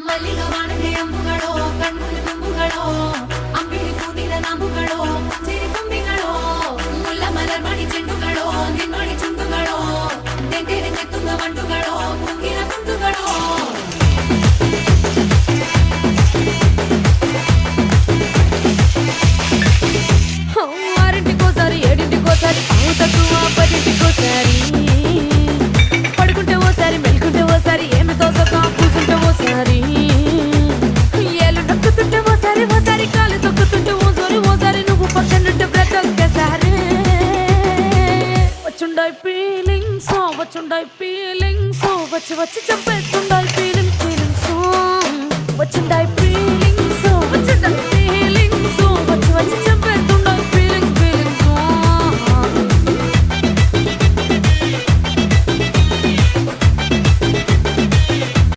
ಮಲ್ಲಿಗ ವಾಣದೆ ಅಂಬುಗಳೋ ಕಣ್ಣುಗಳು ತುಂಬುಗಳೋ ಅಂಬಿಳಿ ಕೂದಿದ ನಾಂಬುಗಳೋ ಸಿರಿ ತುಂಬಿಗಳೋ ಮುಲ್ಲ ಮಲರ್ ಮಣಿ ಚೆಂಡುಗಳೋ ನಿನ್ನೊಳಿ ಚುಂಡುಗಳೋ ತೆಂಟೆರೆಂಗೆ ತುಂಬ ಬಂಡುಗಳೋ ಮುಗಿನ ಗುಂಡುಗಳೋ ఆరింటికోసారి ఏడింటికోసారి పావు తక్కువ పదింటికోసారి పడుకుంటే ఓసారి మెలుకుంటే ఓసారి ఏమి తోసక కూర్చుంటే ఓసారి ఏళ్ళు నొక్కుతుంటే ఓసారి ఓసారి కాలు తొక్కుతుంటే ఓసారి నువ్వు పక్కనుంటే బ్రతొక్కసారి వచ్చుండాయి ఫీలింగ్స్ వచ్చి వచ్చి చంపేస్తుండాయి